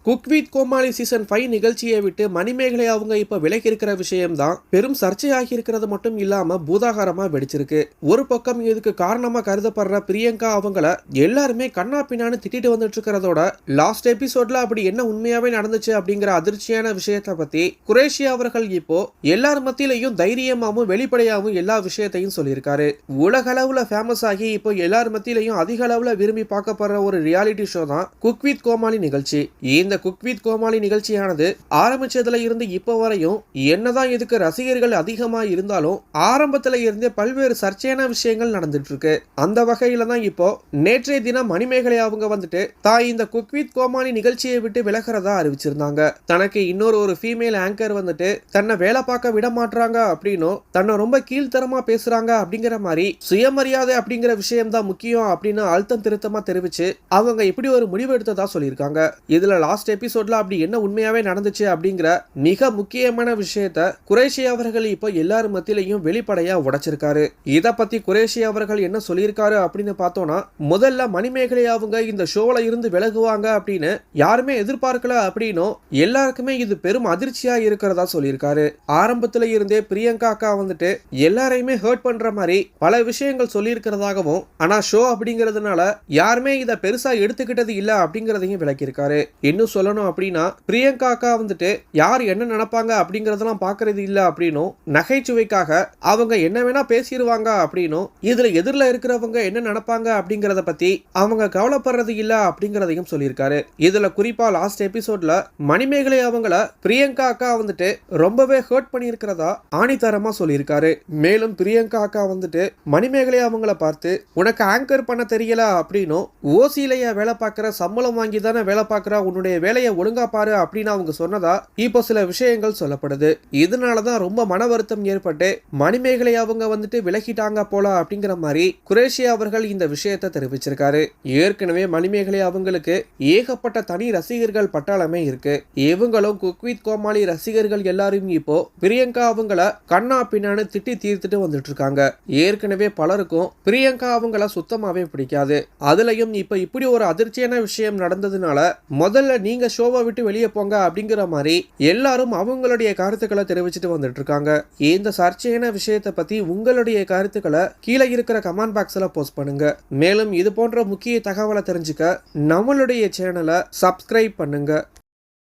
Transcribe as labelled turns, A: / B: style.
A: Cook with Comali season 5 நிகழ்ச்சியை விட்டு மணிமேகலை அவங்க இப்ப விலகி இருக்கிற விஷயம் தான் பெரும் சர்ச்சையாகி இருக்கிறது மட்டும் இல்லாம பூதாகாரமா வெடிச்சிருக்கு. ஒரு பக்கம் இதுக்கு காரணமா கருதப்படுற பிரியங்கா அவங்கள எல்லாருமே கண்ணா பின்னான்னு திட்டிட்டு வந்துட்டு இருக்கிறதோட லாஸ்ட் எபிசோட்ல அப்படி என்ன உண்மையாவே நடந்துச்சு அப்படிங்கிற அதிர்ச்சியான விஷயத்தை பத்தி குரேஷி அவர்கள் இப்போ எல்லார் மத்தியிலையும் தைரியமாவும் வெளிப்படையாவும் எல்லா விஷயத்தையும் சொல்லியிருக்காரு. உலக அளவுல ஃபேமஸ் ஆகி இப்போ எல்லார் மத்தியிலையும் அதிக அளவுல விரும்பி பார்க்கப்படுற ஒரு ரியாலிட்டி ஷோ தான் குக் வித் கோமாளி நிகழ்ச்சி. இந்த குக் வித் கோமாளி நிகழ்ச்சியானது ஆரம்பிச்சதுல இருந்து இப்ப வரையும் என்னதான் இதுக்கு ரசிகர்கள் அதிகமா இருந்தாலும் ஆரம்பத்துல இருந்தே பல்வேறு சர்ச்சையான விஷயங்கள் நடந்துட்டு இருக்கு. அந்த வகையில தான் இப்போ நேற்றைய தினம் மணிமேகலை அவங்க வந்துட்டு தான் இந்த குக் வித் கோமாளி நிகழ்ச்சியை விட்டு விலகிறதா அறிவிச்சிருந்தாங்க. தனக்கு இன்னொரு ஃபீமேல் ஆங்கர் வந்துட்டு தன்னை வேலை பார்க்க விட மாட்டாங்க அப்படின்னும் தன்னை ரொம்ப கீழ்த்தரமா பேசுறாங்க அப்படிங்கிற மாதிரி சுயமரியாதை அப்படிங்கிற விஷயம் தான் முக்கியம் அப்படின்னு அழுத்தம் திருத்தமா தெரிவிச்சு அவங்க இப்படி ஒரு முடிவு எடுத்ததா சொல்லியிருக்காங்க. இதுல லாஸ்ட் எபிசோட்ல அப்படி என்ன உண்மையாவே நடந்துச்சு அப்படிங்கிற மிக முக்கியமான விஷயத்தை குரேஷி அவர்கள் இப்போ எல்லாரும் மத்தியிலையும் வெளிப்படையா உடைச்சிருக்காரு. இத பத்தி குரேஷி அவர்கள் என்ன சொல்லியிருக்காரு அப்படின்னு பார்த்தோம்னா, முதல்ல மணிமேகலை அவங்க இந்த ஷோல இருந்து விலகுவாங்க அப்படின்னு யாருமே எதிர்பார்க்கல அப்படின்னும் எல்லாருக்குமே இது பெரும் அதிர்ச்சியா இருக்கிறதா சொல்லியிருக்காரு. ஆரம்பத்துல இருந்தே பிரியங்கா அக்கா வந்துட்டு எல்லாரையுமே ஹர்ட் பண்ற மாதிரி பல விஷயங்கள் சொல்லியிருக்கிறதாகவும் ஆனா ஷோ அப்படிங்கிறதுனால யாருமே இதை பெருசா எடுத்துக்கிட்டது இல்ல அப்படிங்கறதையும் விளக்கியிருக்காரு. இன்னும் சொல்லணும் அப்படின்னா பிரியங்கா அக்கா வந்துட்டு யார் என்ன நினைப்பாங்க அப்படிங்கறதெல்லாம் பாக்குறது இல்ல அப்படின்னும் நகைச்சுவைக்காக அவங்க என்ன வேணா பேசிடுவாங்க அப்படின்னும் இதுல எதிரில் இருக்கிறவங்க என்ன நினைப்பாங்க அப்படிங்கறத பத்தி அவங்க கவலைப்படுறது இல்ல அப்படிங்கறதையும் சொல்லியிருக்காரு. இதுல குறிப்பா லாஸ்ட் எபிசோட்ல மணிமேகலை அவங்கள பிரியங்கா அக்கா வந்துட்டு ரொம்பவே ஹர்ட் பண்ணியிருக்கிறதா ஆணித்தரமா சொல்லியிருக்காரு. மேலும் பிரியங்கா அக்கா வந்துட்டு மணிமேகலை அவங்கள பார்த்து உனக்கு ஆங்கர் பண்ண தெரியல அப்படின்னும் ஓசியிலேயே வேலை பார்க்கிற சம்பளம் வாங்கி தானே வேலை பார்க்கிற உன்னுடைய வேலையை ஒழுங்கா பாரு அப்படின்னு அவங்க சொன்னதா இப்போ சில விஷயங்கள் சொல்லப்படுது. இதனாலதான் ரொம்ப மன வருத்தம் ஏற்பட்டு மணிமேகலை அவங்க வந்துட்டு விலகிட்டாங்க போல அப்படிங்கிற மாதிரி குரேஷி அவர்கள் இந்த விஷயத்தை தெரிவிச்சிருக்காரு. ஏற்கனவே மணிமேகலை அவங்களுக்கு ஏகப்பட்ட தனி ரசிகர்கள் பட்டாளமே இருக்கு. இவங்களும் குக் வித் கோமாளி ரசிகர்கள் எல்லாரும் இப்போ பிரியங்கா அவங்கள கண்ணா பின்னான்னு திட்டி தீர்த்துட்டு வந்துட்டு இருக்காங்க. ஏற்கனவே பலருக்கும் பிரியங்கா அவங்கள சுத்தமாவே பிடிக்காது. அதுலயும் இப்ப இப்படி ஒரு அதிர்ச்சியான விஷயம் நடந்ததுனால முதல்ல நீங்க ஷோவை விட்டு வெளியே போங்க அப்படிங்கிற மாதிரி எல்லாரும் அவங்களுடைய கருத்துக்களை தெரிவிச்சுட்டு வந்துட்டு இருக்காங்க. இந்த சர்ச்சையான விஷயத்தை பத்தி உங்களுடைய கருத்துக்களை கீழே இருக்கிற கமெண்ட் பாக்ஸ்ல போஸ்ட் பண்ணுங்க. மேலும் இது போன்ற முக்கிய தகவலை தெரிஞ்சுக்க நம்மளுடைய சேனலை சப்ஸ்கிரைப் பண்ணுங்க.